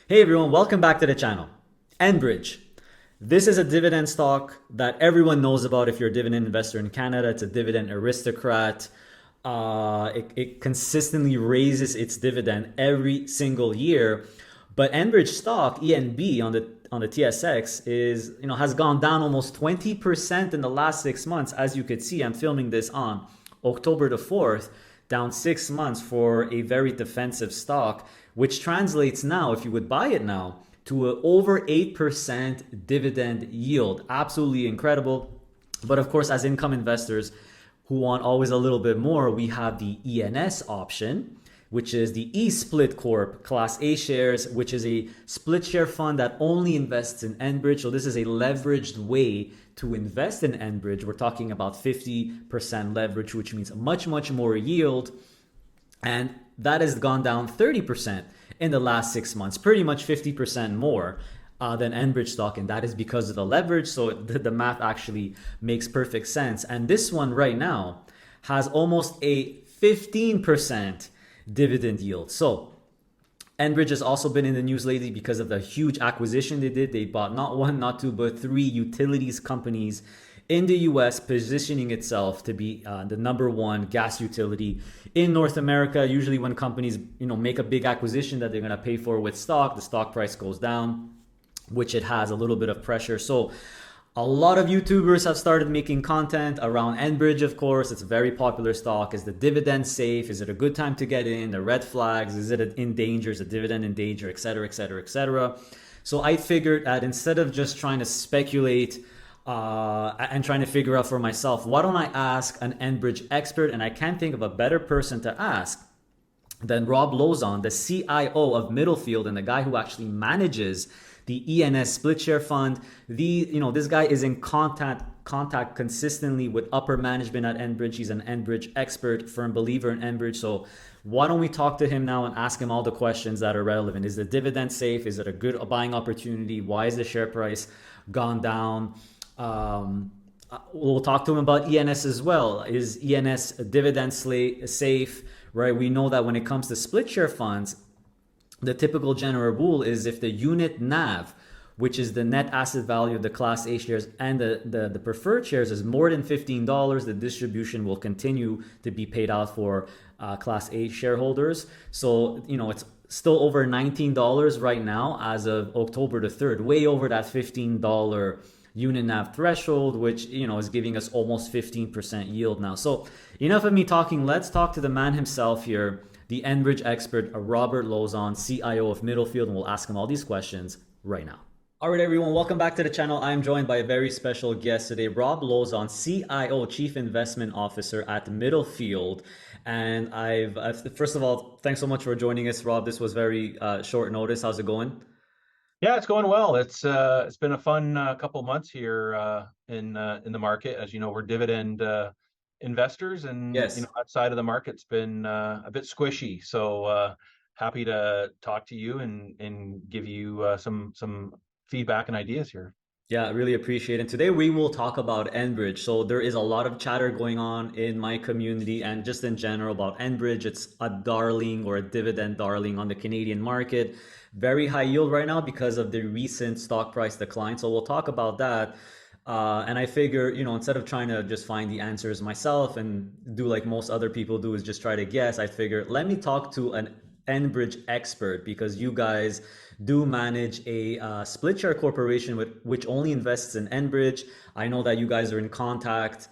Hey everyone, welcome back to the channel. Enbridge. This is a dividend stock that everyone knows about if you're a dividend investor in Canada. It's a dividend aristocrat. It consistently raises its dividend every single year. But Enbridge stock, ENB on the TSX has gone down almost 20% in the last 6 months. As you could see, I'm filming this on October the 4th, down 6 months for a very defensive stock, which translates now, if you would buy it now, to an over 8% dividend yield. Absolutely incredible. But of course, as income investors who want always a little bit more, we have the ENS option, which is the E-Split Corp Class A shares, which is a split share fund that only invests in Enbridge. So this is a leveraged way to invest in Enbridge. We're talking about 50% leverage, which means much, much more yield. And that has gone down 30% in the last 6 months, pretty much 50% more than Enbridge stock. And that is because of the leverage. So the math actually makes perfect sense. And this one right now has almost a 15% dividend yield. So Enbridge has also been in the news lately because of the huge acquisition they did. They bought not one, not two, but three utilities companies in the US, positioning itself to be the number one gas utility in North America. Usually when companies make a big acquisition that they're going to pay for with stock, the stock price goes down, which it has a little bit of pressure. So a lot of YouTubers have started making content around Enbridge, of course. It's a very popular stock. Is the dividend safe? Is it a good time to get in? The red flags? Is it in danger? Is the dividend in danger? Et cetera, et cetera, et cetera. So I figured that instead of just trying to speculate and trying to figure out for myself, why don't I ask an Enbridge expert? And I can't think of a better person to ask than Rob Lozon, the CIO of Middlefield and the guy who actually manages the ENS split share fund. This guy is in contact consistently with upper management at Enbridge. He's an Enbridge expert, firm believer in Enbridge. So why don't we talk to him now and ask him all the questions that are relevant? Is the dividend safe? Is it a good buying opportunity? Why is the share price gone down? We'll talk to him about ENS as well. Is ENS dividend safe? Right? We know that when it comes to split share funds, the typical general rule is if the unit NAV, which is the net asset value of the Class A shares and the preferred shares, is more than $15, the distribution will continue to be paid out for Class A shareholders. So, it's still over $19 right now as of October the 3rd, way over that $15 unit NAV threshold, which is giving us almost 15% yield now. So enough of me talking. Let's talk to the man himself here, the Enbridge expert, Robert Lozon, CIO of Middlefield, and we'll ask him all these questions right now. All right, everyone, welcome back to the channel. I'm joined by a very special guest today, Rob Lozon, CIO, Chief Investment Officer at Middlefield. And first of all, thanks so much for joining us, Rob. This was very short notice. How's it going? Yeah, it's going well. It's been a fun couple months here in the market. As you know, we're dividend investors, and Yes. outside of the market's been a bit squishy. So happy to talk to you and give you some feedback and ideas here. Yeah, I really appreciate it. Today we will talk about Enbridge. So there is a lot of chatter going on in my community and just in general about Enbridge. It's a darling or a dividend darling on the Canadian market. Very high yield right now because of the recent stock price decline. So we'll talk about that. And I figure, instead of trying to just find the answers myself and do like most other people do is just try to guess, I figure let me talk to an Enbridge expert because you guys do manage a split share corporation which only invests in Enbridge. I know that you guys are in contact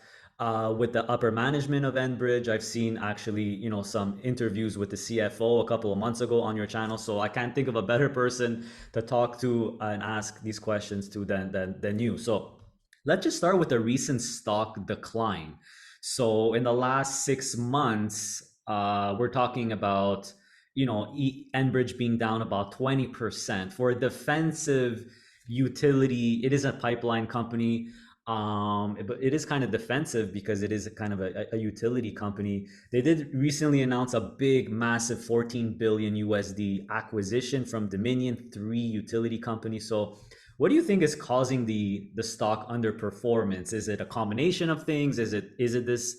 with the upper management of Enbridge. I've seen actually, some interviews with the CFO a couple of months ago on your channel. So I can't think of a better person to talk to and ask these questions to than you. So let's just start with the recent stock decline. So in the last 6 months, we're talking about Enbridge being down about 20%. For a defensive utility, it is a pipeline company, but it is kind of defensive because it is kind of a utility company. They did recently announce a big, massive 14 billion USD acquisition from Dominion, three utility companies. So what do you think is causing the stock underperformance? Is it a combination of things? Is it this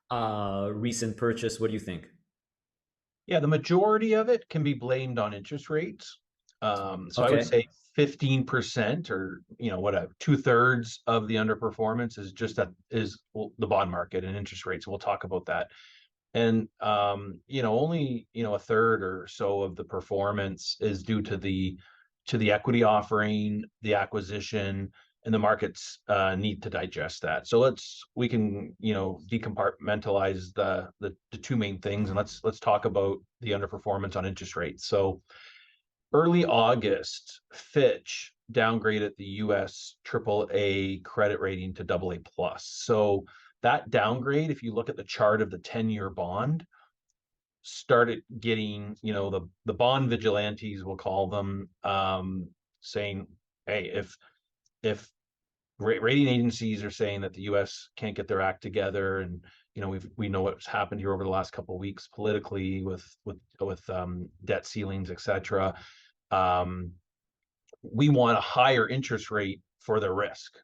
recent purchase? What do you think? Yeah, the majority of it can be blamed on interest rates. So I would Okay. say 15% or, whatever, 2/3 of the underperformance is just the bond market and interest rates. We'll talk about that. And only, a third or so of the performance is due to the equity offering, the acquisition, and the markets need to digest that. So we can, decompartmentalize the two main things, and let's talk about the underperformance on interest rates. So early August, Fitch downgraded the US AAA credit rating to AA plus. So that downgrade, if you look at the chart of the 10-year bond, started getting, the bond vigilantes, we'll call them, saying, hey, if rating agencies are saying that the US can't get their act together, and we know what's happened here over the last couple of weeks politically with debt ceilings, etc. We want a higher interest rate for their risk.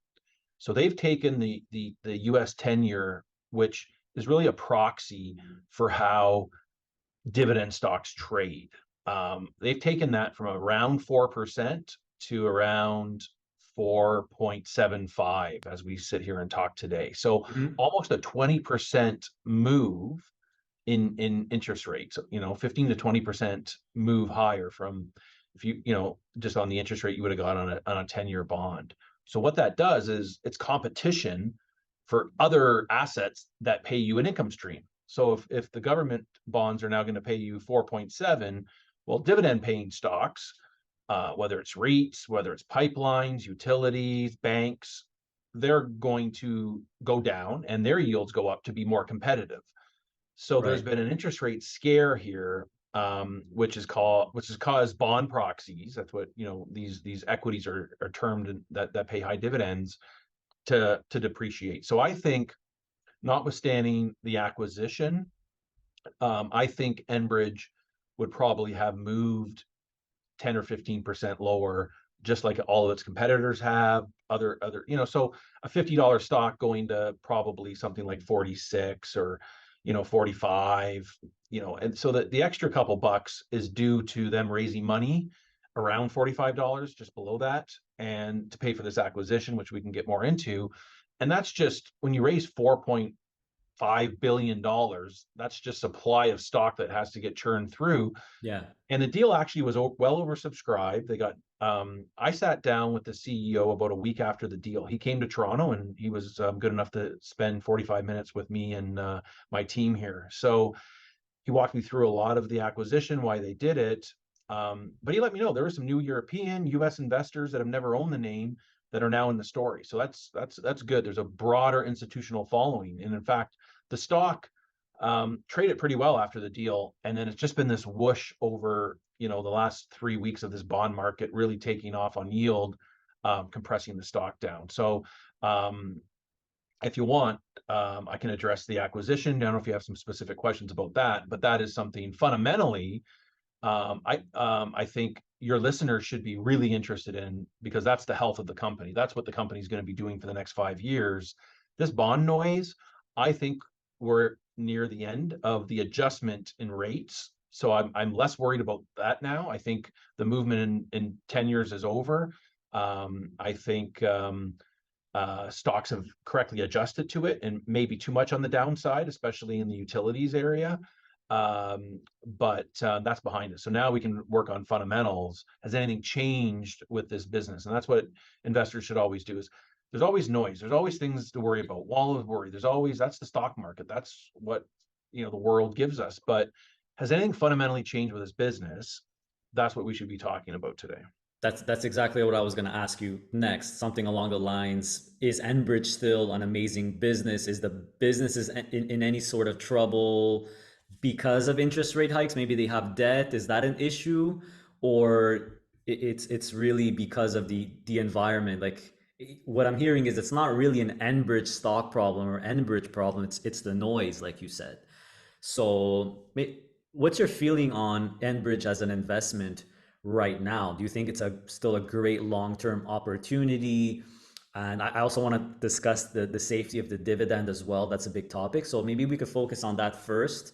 So they've taken the US 10-year, which is really a proxy for how dividend stocks trade. They've taken that from around 4% to around 4.75 as we sit here and talk today. So Mhm. almost a 20% move in interest rates, 15 to 20% move higher from, if just on the interest rate you would have got on a 10-year bond. So what that does is it's competition for other assets that pay you an income stream. So if the government bonds are now going to pay you 4.7, well, dividend paying stocks, whether it's REITs, whether it's pipelines, utilities, banks, they're going to go down and their yields go up to be more competitive. So there's Right. been an interest rate scare here, which has caused bond proxies. That's what these equities are termed, that pay high dividends to depreciate. So I think, notwithstanding the acquisition, I think Enbridge would probably have moved 10 or 15% lower, just like all of its competitors have. So a $50 stock going to probably something like 46 or 45, and so the extra couple bucks is due to them raising money around $45, just below that, and to pay for this acquisition, which we can get more into. And that's just when you raise $4.5 billion, that's just supply of stock that has to get churned through. Yeah. And the deal actually was well oversubscribed. They got, I sat down with the CEO about a week after the deal. He came to Toronto and he was good enough to spend 45 minutes with me and my team here. So he walked me through a lot of the acquisition, why they did it. But he let me know there were some new European, US investors that have never owned the name that are now in the story. So that's good. There's a broader institutional following. And in fact, the stock traded pretty well after the deal, and then it's just been this whoosh over the last 3 weeks of this bond market really taking off on yield, compressing the stock down. So if you want, I can address the acquisition. I don't know if you have some specific questions about that, but that is something fundamentally I think your listeners should be really interested in, because that's the health of the company. That's what the company is going to be doing for the next 5 years. This bond noise, I think we're near the end of the adjustment in rates. So I'm less worried about that now. I think the movement in 10 years is over. I think stocks have correctly adjusted to it, and maybe too much on the downside, especially in the utilities area. But that's behind us. So now we can work on fundamentals. Has anything changed with this business? And that's what investors should always do. Is there's always noise. There's always things to worry about. Wall of worry. That's the stock market. That's what the world gives us. But has anything fundamentally changed with this business? That's what we should be talking about today. That's exactly what I was going to ask you next. Something along the lines: is Enbridge still an amazing business? Is the business in any sort of trouble because of interest rate hikes? Maybe they have debt. Is that an issue, or it's really because of the environment? Like, what I'm hearing is it's not really an Enbridge stock problem or Enbridge problem. It's the noise, like you said. So, what's your feeling on Enbridge as an investment right now? Do you think it's still a great long-term opportunity? And I also want to discuss the safety of the dividend as well. That's a big topic. So maybe we could focus on that first.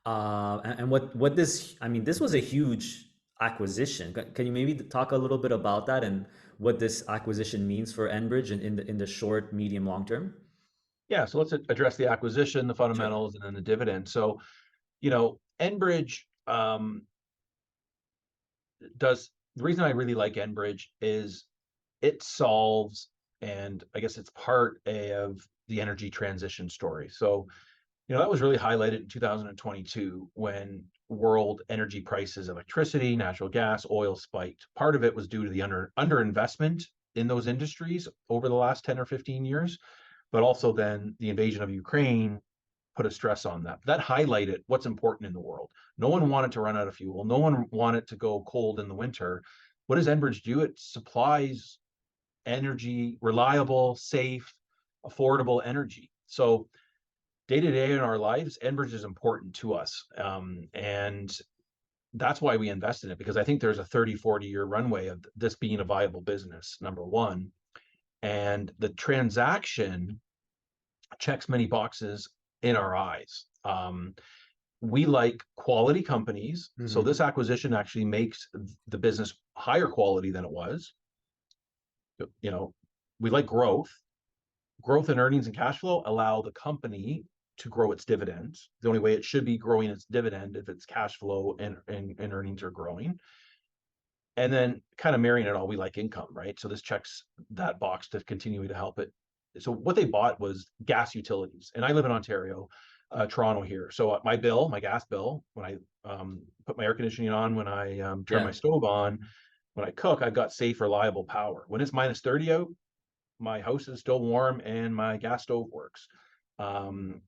And what this, I mean, this was a huge acquisition. Can you maybe talk a little bit about that and what this acquisition means for Enbridge in the short, medium, long term? Yeah, so let's address the acquisition, the Sure. fundamentals, and then the dividend. So, Enbridge does the reason I really like Enbridge is it solves, and I guess it's part of the energy transition story. So, that was really highlighted in 2022 when world energy prices, electricity, natural gas, oil spiked. Part of it was due to the underinvestment in those industries over the last 10 or 15 years, but also then the invasion of Ukraine put a stress on that. That highlighted what's important in the world. No one wanted to run out of fuel. No one wanted to go cold in the winter. What does Enbridge do? It supplies energy, reliable, safe, affordable energy. So day to day in our lives, Enbridge is important to us. And that's why we invest in it, because I think there's a 30, 40-year runway of this being a viable business, number one. And the transaction checks many boxes in our eyes. We like quality companies. So Hmm. this acquisition actually makes the business higher quality than it was. We like growth. Growth in earnings and cash flow allow the company to grow its dividends. The only way it should be growing its dividend if its cash flow and earnings are growing. And then kind of marrying it all, we like income, right? So this checks that box to continue to help it. So what they bought was gas utilities, and I live in Ontario, Toronto here. So my gas bill, when I put my air conditioning on, when I turn my Yeah. stove on, when I cook, I've got safe, reliable power. When it's minus 30 out, my house is still warm and my gas stove works. Um,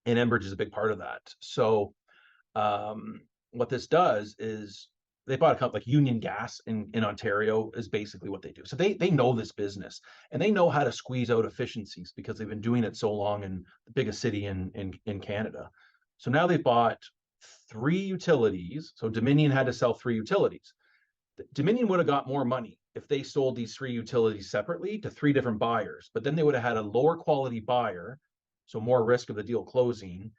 and Enbridge is a big part of that. So what this does is they bought a company like Union Gas in Ontario is basically what they do. So they know this business and they know how to squeeze out efficiencies because they've been doing it so long in the biggest city in Canada. So now they've bought three utilities. So Dominion had to sell three utilities. Dominion would have got more money if they sold these three utilities separately to three different buyers, but then they would have had a lower quality buyer, so more risk of the deal closing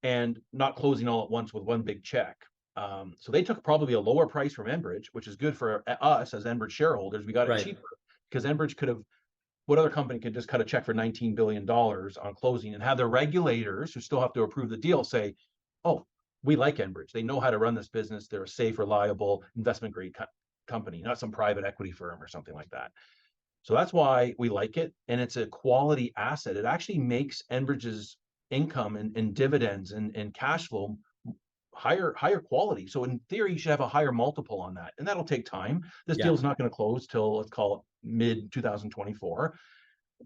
and not closing all at once with one big check. So they took probably a lower price from Enbridge, which is good for us as Enbridge shareholders. We got it Right. cheaper because Enbridge could have, what other company could just cut a check for $19 billion on closing and have the regulators who still have to approve the deal say, oh, we like Enbridge. They know how to run this business. They're a safe, reliable, investment grade company, not some private equity firm or something like that. So that's why we like it. And it's a quality asset. It actually makes Enbridge's income and dividends and cash flow higher quality. So in theory, you should have a higher multiple on that. And that'll take time. This deal Yeah. is not going to close till, let's call it mid 2024.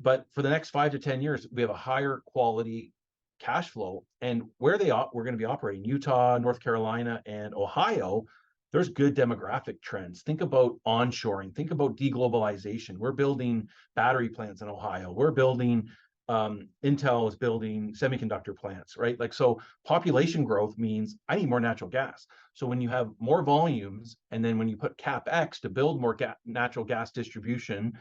But for the next 5 to 10 years, we have a higher quality cash flow. And where we're going to be operating, Utah, North Carolina, and Ohio, there's good demographic trends. Think about onshoring. Think about deglobalization. We're building battery plants in Ohio. We're building Intel is building semiconductor plants, right? Like, so population growth means I need more natural gas. So when you have more volumes, and then when you put CapEx to build more natural gas distribution,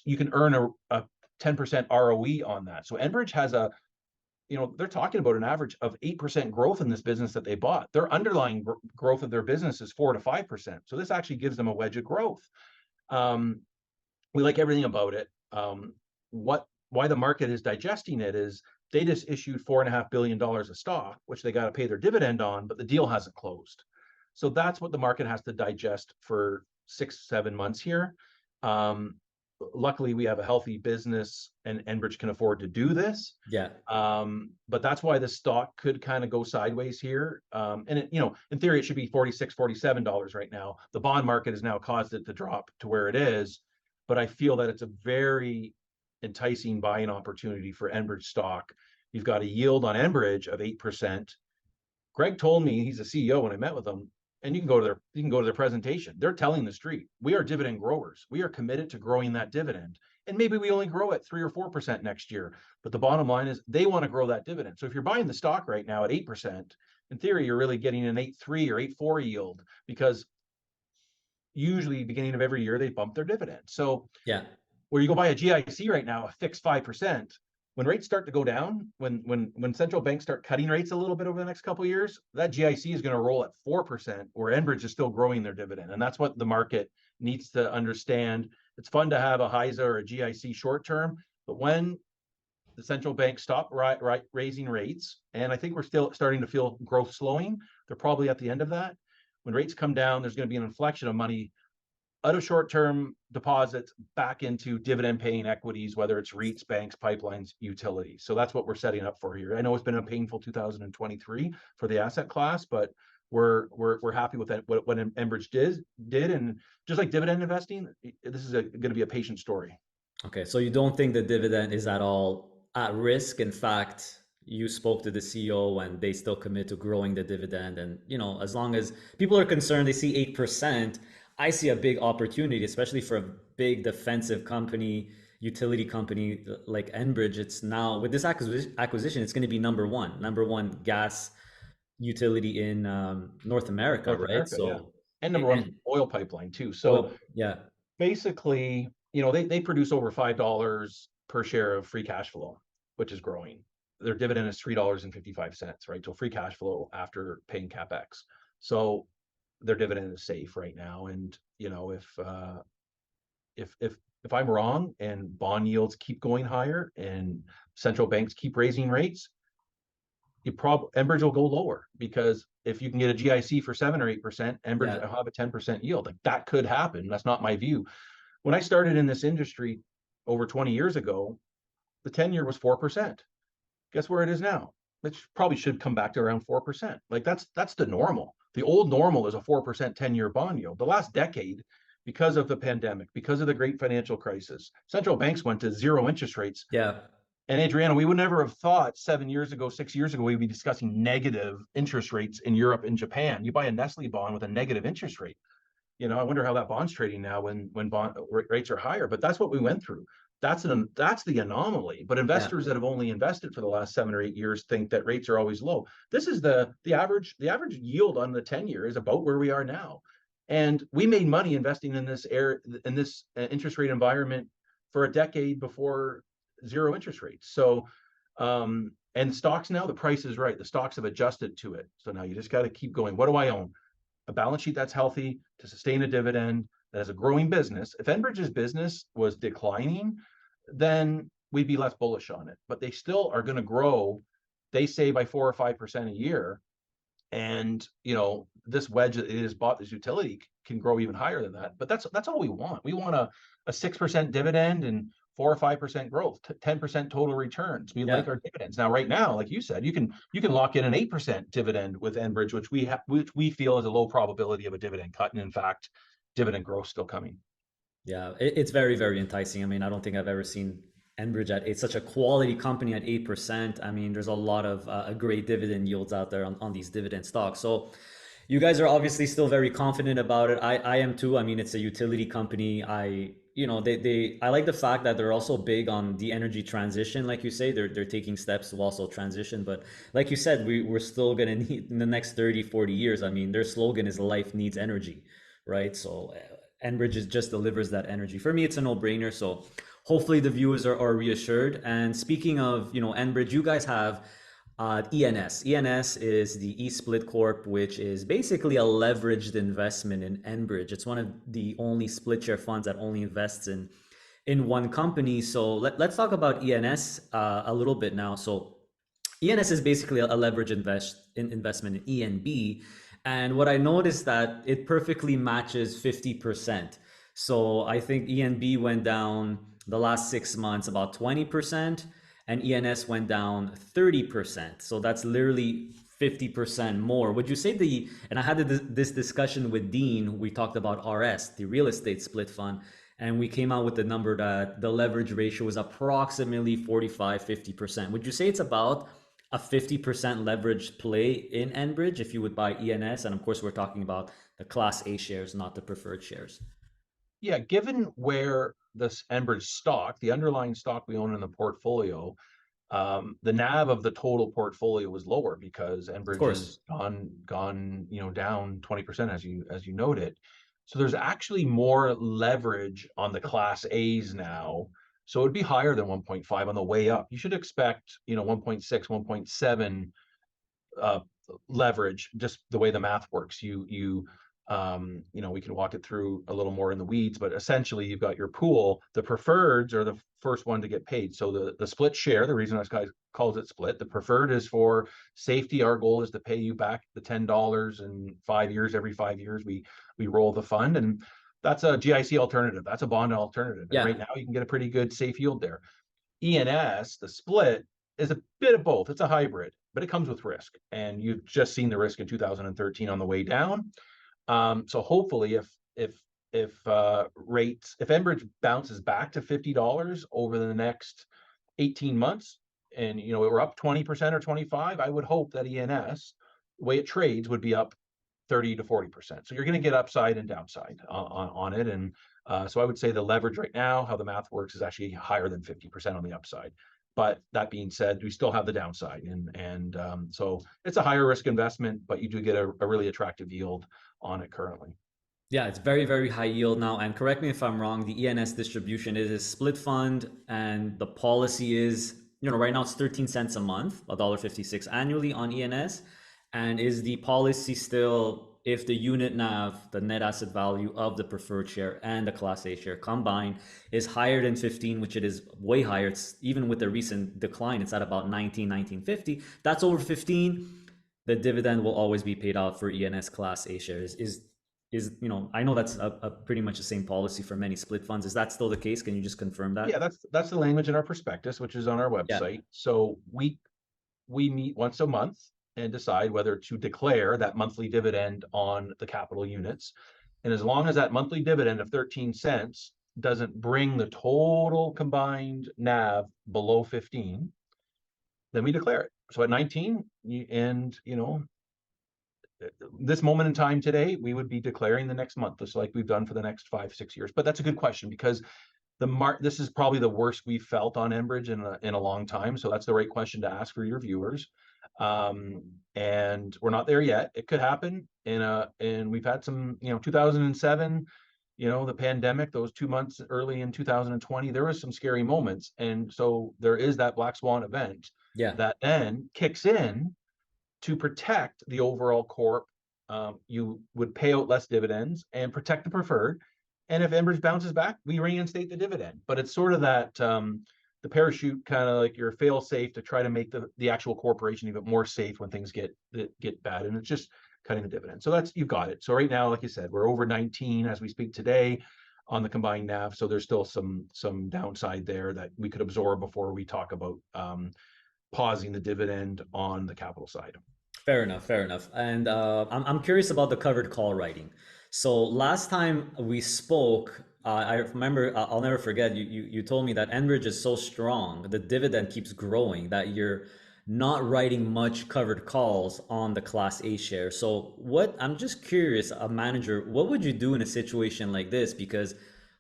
you can earn a 10% ROE on that. So Enbridge has they're talking about an average of 8% growth in this business that they bought. Their underlying growth of their business is 4 to 5%. So this actually gives them a wedge of growth. We like everything about it. Why the market is digesting it is they just issued $4.5 billion of stock, which they got to pay their dividend on, but the deal hasn't closed. So that's what the market has to digest for 6, 7 months here. Luckily, we have a healthy business, and Enbridge can afford to do this. Yeah. But that's why the stock could kind of go sideways here. And in theory, it should be $46, $47 right now. The bond market has now caused it to drop to where it is. But I feel that it's a very enticing buying opportunity for Enbridge stock. You've got a yield on Enbridge of 8%. Greg told me, he's a CEO when I met with him, and you can go to their presentation. They're telling the street, we are dividend growers. We are committed to growing that dividend. And maybe we only grow at 3 or 4% next year. But the bottom line is they want to grow that dividend. So if you're buying the stock right now at 8%, in theory, you're really getting an 8.3 or 8.4 yield, because usually beginning of every year they bump their dividend. So Yeah. where you go buy a GIC right now, a fixed 5%, when rates start to go down, when central banks start cutting rates a little bit over the next couple of years, that GIC is going to roll at 4%, where Enbridge is still growing their dividend. And that's what the market needs to understand. It's fun to have a HISA or a GIC short term, but when the central bank stop raising rates, and I think we're still starting to feel growth slowing, they're probably at the end of that. When rates come down, there's going to be an inflection of money out of short-term deposits back into dividend-paying equities, whether it's REITs, banks, pipelines, utilities. So that's what we're setting up for here. I know it's been a painful 2023 for the asset class, but we're happy with that, what Enbridge did, and just like dividend investing, this is going to be a patient story. Okay, so you don't think the dividend is at all at risk? In fact, you spoke to the CEO and they still commit to growing the dividend. And, as long as people are concerned, they see 8%. I see a big opportunity, especially for a big defensive company, utility company like Enbridge. It's now, with this acquisition, it's going to be number one gas utility in North America, North right? America, yeah. So, And number one oil pipeline too. So oil, yeah, basically, they produce over $5 per share of free cash flow, which is growing. Their dividend is $3.55, right? So free cash flow after paying capex. So their dividend is safe right now. And if I'm wrong and bond yields keep going higher and central banks keep raising rates, Enbridge will go lower, because if you can get a GIC for 7 or 8%, Enbridge will have a 10% yield. Like, that could happen. That's not my view. When I started in this industry over 20 years ago, the 10-year was 4%. Guess where it is now? It probably should come back to around 4%. Like, that's the normal. The old normal is a 4% 10-year bond yield. The last decade, because of the pandemic, because of the great financial crisis, central banks went to zero interest rates. yeah. And Adriana, we would never have thought 7 years ago, 6 years ago, we'd be discussing negative interest rates in Europe and Japan. You buy a Nestle bond with a negative interest rate. I wonder how that bond's trading now when bond rates are higher. But that's what we went through. That's the anomaly. But investors that have only invested for the last 7 or 8 years think that rates are always low. This is the average. The average yield on the 10-year is about where we are now. And we made money investing in this interest rate environment for a decade before zero interest rates. So, and stocks now, the price is right. The stocks have adjusted to it. So now you just got to keep going. What do I own? A balance sheet that's healthy to sustain a dividend, that has a growing business. If Enbridge's business was declining, then we'd be less bullish on it. But they still are going to grow, they say, by 4 or 5% a year. And this wedge that it has bought, this utility, can grow even higher than that. But that's all we want. We want a 6% dividend and 4 or 5% growth, 10% total returns. We like our dividends. Now, right now, like you said, you can lock in an 8% dividend with Enbridge, which we feel is a low probability of a dividend cut, and in fact, dividend growth still coming. Yeah, it's very, very enticing. I mean, I don't think I've ever seen Enbridge at such a quality company at 8%. I mean, there's a lot of great dividend yields out there on these dividend stocks. So you guys are obviously still very confident about it. I am too. I mean, it's a utility company. I like the fact that they're also big on the energy transition. Like you say, they're taking steps to also transition. But like you said, we're still going to need, in the next 30, 40 years. I mean, their slogan is life needs energy, right? So Enbridge just delivers that energy. For me, it's a no-brainer. So hopefully the viewers are reassured. And speaking of, Enbridge, you guys have ENS. ENS is the E-Split Corp, which is basically a leveraged investment in Enbridge. It's one of the only split share funds that only invests in one company. So let's talk about ENS a little bit now. So ENS is basically a leverage investment in ENB. And what I noticed that it perfectly matches 50%. So I think ENB went down the last 6 months about 20%, and ENS went down 30%. So that's literally 50% more. Would you say and I had this discussion with Dean, we talked about RS, the real estate split fund, and we came out with the number that the leverage ratio was approximately 45-50%. Would you say it's about a 50% leverage play in Enbridge if you would buy ENS? And of course, we're talking about the Class A shares, not the preferred shares. Yeah, given where this Enbridge stock, the underlying stock we own in the portfolio, the NAV of the total portfolio was lower because Enbridge has gone down 20%, as you noted. So there's actually more leverage on the Class A's now. So it'd be higher than 1.5 on the way up. You should expect, 1.6, 1.7 leverage, just the way the math works. We can walk it through a little more in the weeds, but essentially you've got your pool. The preferreds are the first one to get paid. So the split share, the reason this guy calls it split, the preferred is for safety. Our goal is to pay you back the $10 in 5 years. Every 5 years, we roll the fund, and that's a GIC alternative. That's a bond alternative. And Yeah. right now you can get a pretty good safe yield there. ENS, the split, is a bit of both. It's a hybrid, but it comes with risk. And you've just seen the risk in 2013 on the way down. So hopefully if Enbridge bounces back to $50 over the next 18 months, and we're up 20% or 25, I would hope that ENS, the way it trades, would be up 30 to 40%. So you're going to get upside and downside on it. And so I would say the leverage right now, how the math works, is actually higher than 50% on the upside. But that being said, we still have the downside. And so it's a higher risk investment, but you do get a really attractive yield on it currently. Yeah, it's very, very high yield now. And correct me if I'm wrong, the ENS distribution is a split fund, and the policy is, right now it's 13 cents a month, $1.56 annually on ENS. And is the policy still, if the unit NAV, the net asset value of the preferred share and the Class A share combined, is higher than 15, which it is way higher. It's even with the recent decline, it's at about 19.50. That's over 15. The dividend will always be paid out for ENS Class A shares. I know that's a pretty much the same policy for many split funds. Is that still the case? Can you just confirm that? Yeah, that's the language in our prospectus, which is on our Yeah. website. So we meet once a month and decide whether to declare that monthly dividend on the capital units. And as long as that monthly dividend of 13 cents doesn't bring the total combined NAV below 15, then we declare it. So at 19, and this moment in time today, we would be declaring the next month, just like we've done for the next 5-6 years. But that's a good question, because this is probably the worst we've felt on Enbridge in a long time. So that's the right question to ask for your viewers. And we're not there yet. It could happen and we've had some, 2007, the pandemic, those 2 months early in 2020, there was some scary moments. And so there is that black swan event Yeah. that then kicks in to protect the overall corp. You would pay out less dividends and protect the preferred. And if Enbridge bounces back, we reinstate the dividend. But it's sort of that the parachute, kind of like your fail safe, to try to make the actual corporation even more safe when things get bad. And it's just cutting the dividend. So you've got it. So right now, like you said, we're over 19 as we speak today on the combined NAV. So there's still some downside there that we could absorb before we talk about pausing the dividend on the capital side. Fair enough. Fair enough. And I'm curious about the covered call writing. So last time we spoke, I remember, I'll never forget, you told me that Enbridge is so strong, the dividend keeps growing, that you're not writing much covered calls on the Class A share. So I'm just curious, a manager, what would you do in a situation like this? Because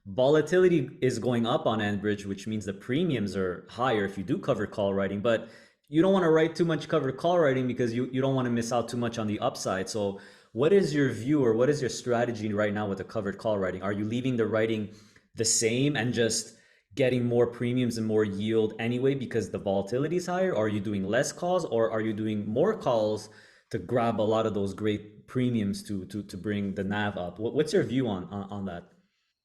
volatility is going up on Enbridge, which means the premiums are higher if you do covered call writing, but you don't want to write too much covered call writing because you don't want to miss out too much on the upside. So what is your view, or what is your strategy right now with the covered call writing? Are you leaving the writing the same and just getting more premiums and more yield anyway because the volatility is higher? Or are you doing less calls, or are you doing more calls to grab a lot of those great premiums to bring the NAV up? What's your view on that?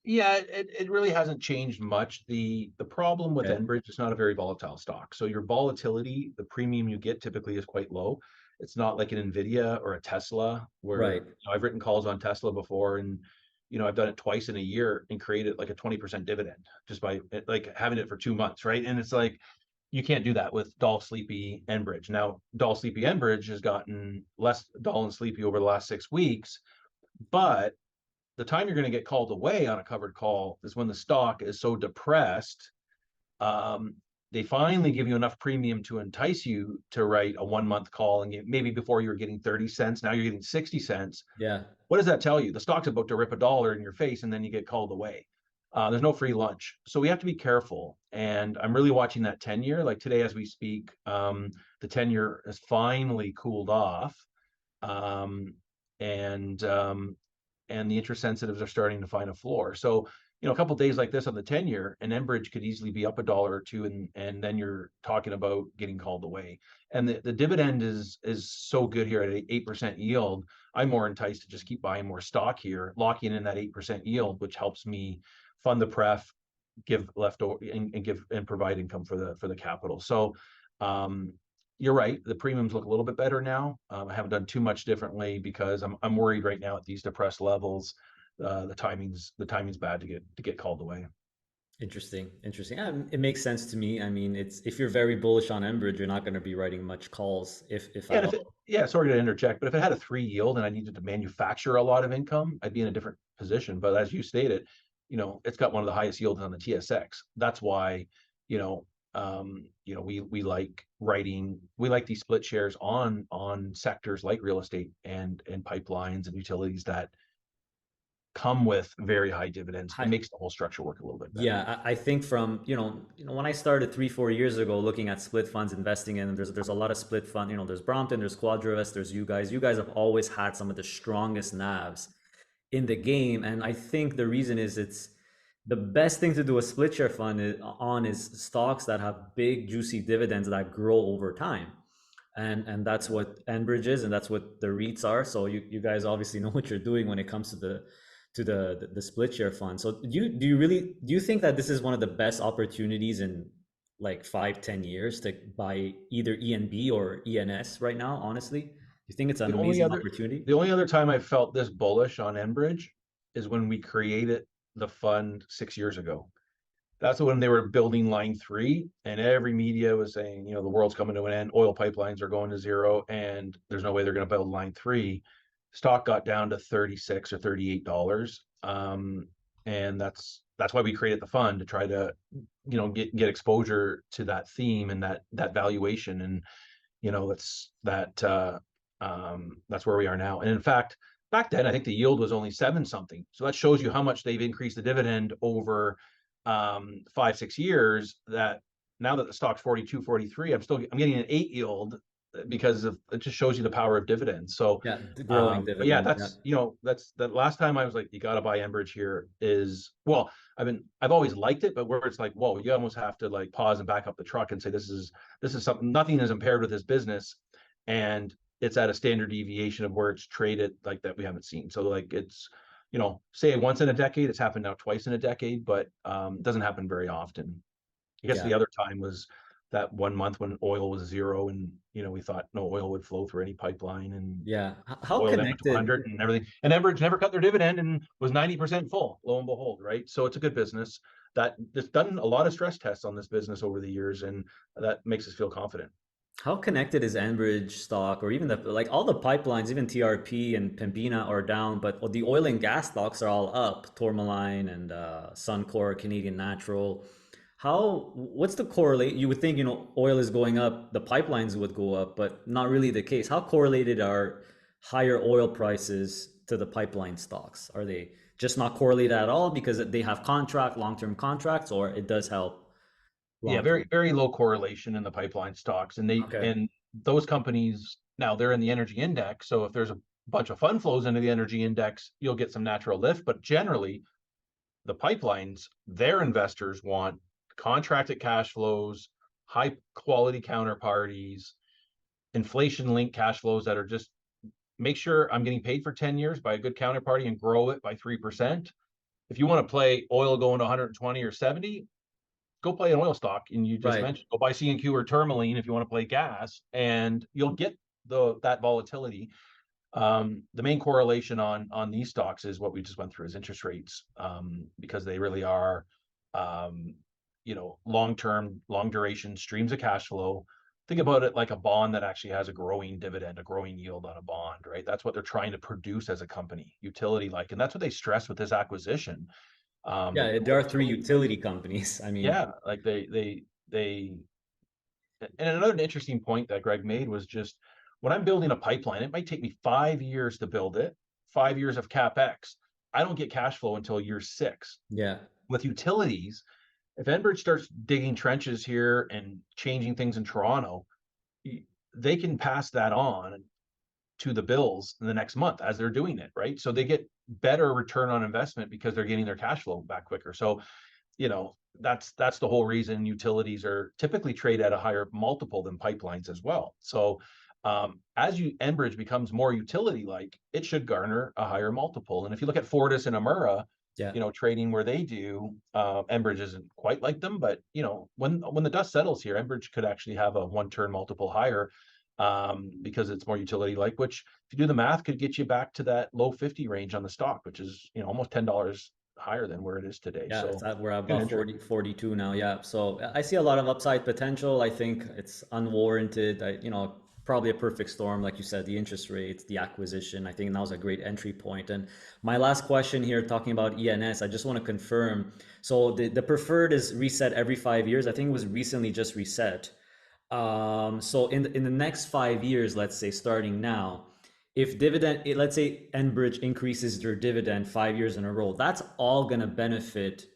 Yeah, it really hasn't changed much. The problem with Okay. Enbridge, it's not a very volatile stock. So your volatility, the premium you get typically is quite low. It's not like an Nvidia or a Tesla where Right. I've written calls on Tesla before, and I've done it twice in a year and created like a 20% dividend just by like having it for 2 months, right? And it's like you can't do that with dull sleepy Enbridge. Now, dull sleepy Enbridge has gotten less dull and sleepy over the last 6 weeks, but the time you're going to get called away on a covered call is when the stock is so depressed. They finally give you enough premium to entice you to write a 1 month call, and maybe before you were getting 30 cents, now you're getting 60 cents. Yeah. What does that tell you? The stock's about to rip $1 in your face, and then you get called away. There's no free lunch. So we have to be careful. And I'm really watching that 10-year. Like today, as we speak, the 10-year has finally cooled off. And the interest sensitives are starting to find a floor. So you know, a couple of days like this on the 10-year, and Enbridge could easily be up $1 or 2, and then you're talking about getting called away. And the dividend is so good here at 8% yield. I'm more enticed to just keep buying more stock here, locking in that 8% yield, which helps me fund the pref, give leftover, and give and provide income for the capital. So you're right, the premiums look a little bit better now. I haven't done too much differently because I'm worried right now at these depressed levels. The timing's bad to get called away. Interesting, interesting. Yeah, it makes sense to me. I mean, it's if you're very bullish on Enbridge, you're not going to be writing much calls, if Yeah, at and if it, all. yeah, sorry to interject, but if it had a 3 yield and I needed to manufacture a lot of income, I'd be in a different position. But as you stated, you know, it's got one of the highest yields on the TSX. That's why, you know, we like we like these split shares on sectors like real estate and pipelines and utilities that come with very high dividends. It Hi. makes the whole structure work a little bit better. Yeah, I think from, when I started 3, 4 years ago looking at split funds, investing in, there's a lot of split fund, there's Brompton, there's Quadrovest, there's you guys. You guys have always had some of the strongest NAVs in the game. And I think the reason is it's the best thing to do a split share fund is stocks that have big, juicy dividends that grow over time. And that's what Enbridge is, and that's what the REITs are. So you guys obviously know what you're doing when it comes to the split share fund. So do you think that this is one of the best opportunities in like 5, 10 years to buy either ENB or ENS right now? Honestly, you think it's an The only amazing other opportunity? the only other time I felt this bullish on Enbridge is when we created the fund 6 years ago. That's when they were building line 3, and every media was saying, you know, the world's coming to an end, oil pipelines are going to zero, and there's no way they're going to build line 3. Stock got down to 36 or $38. And that's why we created the fund, to try to, you know, get exposure to that theme and that valuation. And, you know, that's where we are now. And in fact, back then, I think the yield was only 7 something. So that shows you how much they've increased the dividend over 5, 6 years. That now that the stock's 42, 43, I'm getting an 8 yield because of it. Just shows you the power of dividends. So Yeah, the growing but yeah, dividend. Yeah. that's, you know, that's the last time I was like, you got to buy Enbridge here is, well, I've always liked it, but where it's like, whoa, you almost have to like pause and back up the truck and say, this is something, nothing is impaired with this business. And it's at a standard deviation of where it's traded like that we haven't seen. So like it's, you know, say once in a decade. It's happened now twice in a decade, but it doesn't happen very often. I guess Yeah. the other time was that 1 month when oil was zero, and you know we thought no oil would flow through any pipeline, and Yeah. How oil then went to connected? 100 and everything. And Enbridge never cut their dividend and was 90% full, lo and behold, right? So it's a good business that it's done a lot of stress tests on this business over the years, and that makes us feel confident. How connected is Enbridge stock, or even the like all the pipelines, even TRP and Pembina are down, but the oil and gas stocks are all up. Tourmaline and Suncor, Canadian Natural. What's the correlate? You would think, oil is going up, the pipelines would go up, but not really the case. How correlated are higher oil prices to the pipeline stocks? Are they just not correlated at all because they have long-term contracts, or it does help Yeah, long-term? very, very low correlation in the pipeline stocks. Okay. And those companies now they're in the energy index. So if there's a bunch of fund flows into the energy index, you'll get some natural lift. But generally, the pipelines, their investors want contracted cash flows, high quality counterparties, inflation linked cash flows that are just make sure I'm getting paid for 10 years by a good counterparty and grow it by 3%. If you want to play oil going to 120 or 70, go play an oil stock. And you just Right. mentioned go buy CNQ or Tourmaline if you want to play gas, and you'll get that volatility. The main correlation on these stocks is what we just went through, is interest rates, because they really are, long-term, long duration streams of cash flow. Think about it like a bond that actually has a growing dividend, a growing yield on a bond, right? That's what they're trying to produce as a company, utility like, and that's what they stress with this acquisition. Yeah, More there are three utility like. utility companies. I mean, Yeah, like they and another interesting point that Greg made was just when I'm building a pipeline, it might take me 5 years to build it, 5 years of capex. I don't get cash flow until year 6. yeah, With utilities, if Enbridge starts digging trenches here and changing things in Toronto, they can pass that on to the bills in the next month as they're doing it, right? So they get better return on investment because they're getting their cash flow back quicker. So, that's the whole reason utilities are typically trade at a higher multiple than pipelines as well. So as Enbridge becomes more utility like, it should garner a higher multiple. And if you look at Fortis and Amura, Yeah. trading where they do, Enbridge isn't quite like them, but when the dust settles here, Enbridge could actually have a one turn multiple higher, because it's more utility like, which if you do the math could get you back to that low 50 range on the stock, which is almost $10 higher than where it is today. Yeah, So we're at about 40, 42 now. Yeah. So I see a lot of upside potential. I think it's unwarranted. Probably a perfect storm, like you said, the interest rates, the acquisition. I think that was a great entry point. And my last question here, talking about ENS, I just want to confirm. So the preferred is reset every 5 years. I think it was recently just reset. So in the next 5 years, let's say starting now, if let's say Enbridge increases their dividend 5 years in a row, that's all going to benefit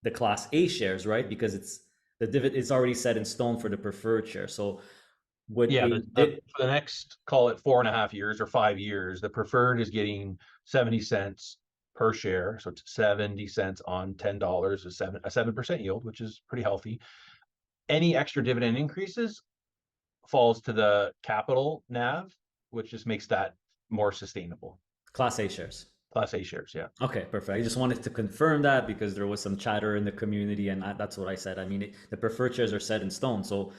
the Class A shares, right? Because it's already set in stone for the preferred share. So would yeah, for the next, call it 4.5 years or 5 years, the preferred is getting 70 cents per share. So 70 cents on $10 is a 7% yield, which is pretty healthy. Any extra dividend increases falls to the capital NAV, which just makes that more sustainable. Class A shares. Class A shares, yeah. Okay, perfect. I just wanted to confirm that because there was some chatter in the community, and that's what I said. I mean, the preferred shares are set in stone. So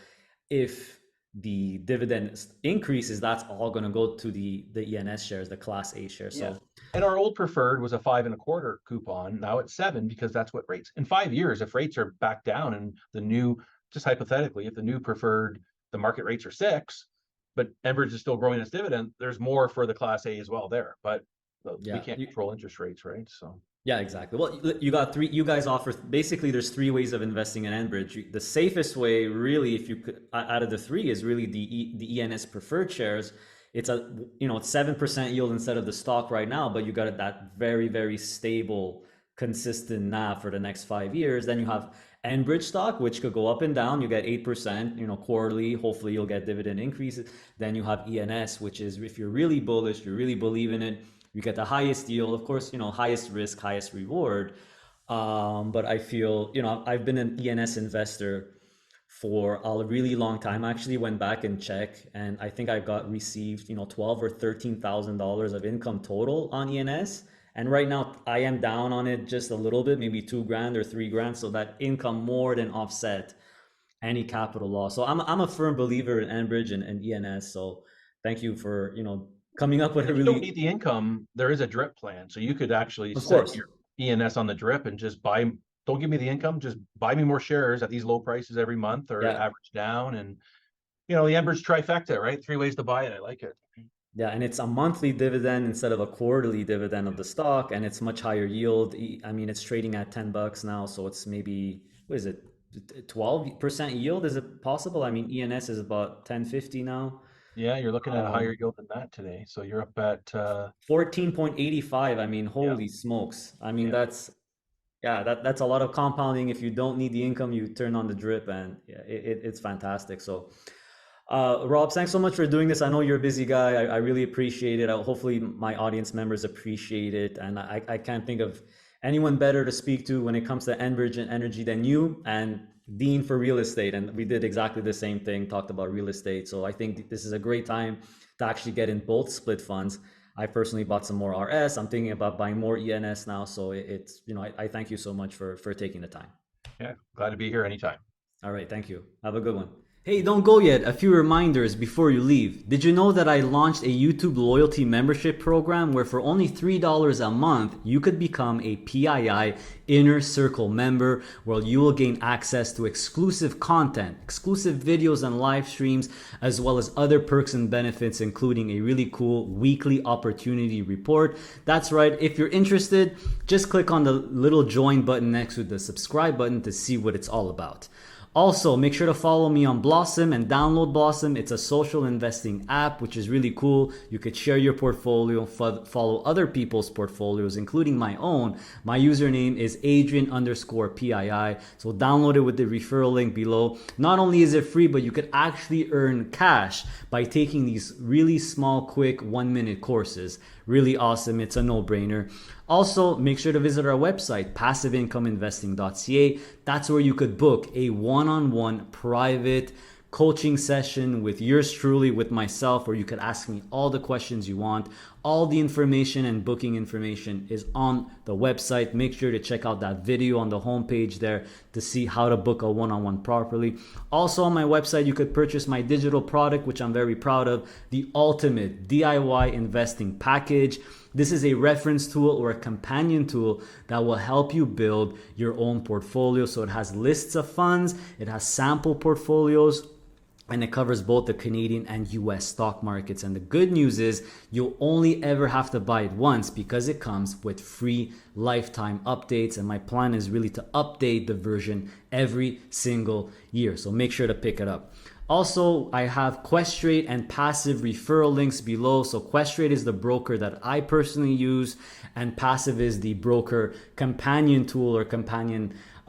if the dividend increases, that's all going to go to the ENS shares, the Class A shares. Yeah. So, and our old preferred was a 5.25 coupon. Now it's 7 because that's what rates in 5 years. If rates are back down and the new, just hypothetically, if the new preferred, the market rates are 6, but Enbridge is still growing its dividend, there's more for the Class A as well there. But we can't control interest rates, right? So. Yeah, exactly. Well, you got three. You guys offer basically. There's three ways of investing in Enbridge. The safest way, really, if you could, out of the three, is really the ENS preferred shares. It's it's 7% yield instead of the stock right now, but you got that very stable, consistent NAV for the next 5 years. Then you have Enbridge stock, which could go up and down. You get 8%, quarterly. Hopefully, you'll get dividend increases. Then you have ENS, which is if you're really bullish, you really believe in it. You get the highest yield, of course, highest risk, highest reward. But I feel, I've been an ENS investor for a really long time. I actually went back and checked, and I think I got received, $12,000 or $13,000 of income total on ENS. And right now I am down on it just a little bit, maybe $2,000 or $3,000. So that income more than offset any capital loss. So I'm a firm believer in Enbridge and ENS. So thank you for, coming up with a You really. don't need the income. There is a drip plan, so you could actually Of set course. your ENS on the drip and just buy. Don't give me the income. Just buy me more shares at these low prices every month, or Yeah. average down. And the Enbridge trifecta, right? 3 ways to buy it. I like it. Yeah, and it's a monthly dividend instead of a quarterly dividend of the stock, and it's much higher yield. I mean, it's trading at $10 now, so it's maybe, what is it, 12% yield? Is it possible? I mean, ENS is about 10.50 now. Yeah, you're looking at a higher yield than that today. So you're up at 14.85. I mean, yeah. holy smokes. I mean, Yeah. that's a lot of compounding. If you don't need the income, you turn on the drip, and yeah, it's fantastic. So, Rob, thanks so much for doing this. I know you're a busy guy. I really appreciate it. Hopefully my audience members appreciate it. And I can't think of anyone better to speak to when it comes to Enbridge and energy than you and Dean for real estate. And we did exactly the same thing, talked about real estate. So I think this is a great time to actually get in both split funds. I personally bought some more RS. I'm thinking about buying more ENS now. So it's, I thank you so much for taking the time. Yeah. Glad to be here anytime. All right. Thank you. Have a good one. Hey, don't go yet. A few reminders before you leave. Did you know that I launched a YouTube loyalty membership program where for only $3 a month, you could become a PII Inner Circle member where you will gain access to exclusive content, exclusive videos and live streams, as well as other perks and benefits, including a really cool weekly opportunity report. That's right. If you're interested, just click on the little join button next to the subscribe button to see what it's all about. Also, make sure to follow me on Blossom and download Blossom. It's a social investing app, which is really cool. You could share your portfolio, follow other people's portfolios, including my own. My username is Adrian_PII. So download it with the referral link below. Not only is it free, but you could actually earn cash by taking these really small, quick 1-minute courses. really awesome. It's a no-brainer. Also, make sure to visit our website, passiveincomeinvesting.ca. That's where you could book a one-on-one private coaching session with yours truly, with myself, where you could ask me all the questions you want. All the information and booking information is on the website. Make sure to check out that video on the homepage there to see how to book a one-on-one properly. Also on my website, you could purchase my digital product, which I'm very proud of, the Ultimate DIY Investing Package. This is a reference tool or a companion tool that will help you build your own portfolio. So it has lists of funds, it has sample portfolios, and it covers both the Canadian and US stock markets. And the good news is you'll only ever have to buy it once because it comes with free lifetime updates. And my plan is really to update the version every single year. So make sure to pick it up. Also, I have Questrade and PASSIV referral links below. So Questrade is the broker that I personally use, and PASSIV is the broker companion tool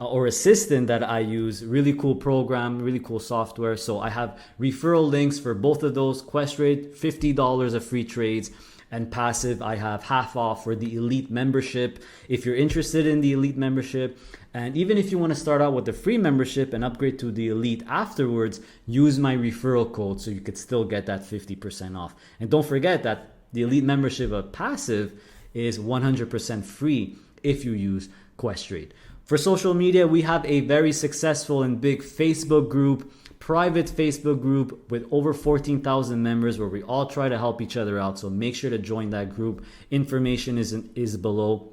or assistant that I use. Really cool program, really cool software. So I have referral links for both of those. Questrade, $50 of free trades. And PASSIV, I have half off for the elite membership. If you're interested in the elite membership, and even if you want to start out with the free membership and upgrade to the elite afterwards, use my referral code so you could still get that 50% off. And don't forget that the elite membership of PASSIV is 100% free if you use Questrade. For social media, we have a very successful and big Facebook group, private Facebook group with over 14,000 members where we all try to help each other out. So make sure to join that group. Information is below.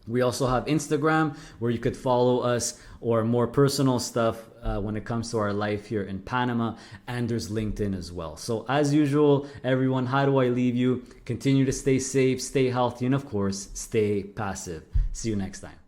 We also have Instagram where you could follow us or more personal stuff when it comes to our life here in Panama. And there's LinkedIn as well. So as usual, everyone, how do I leave you? Continue to stay safe, stay healthy, and of course, stay passive. See you next time.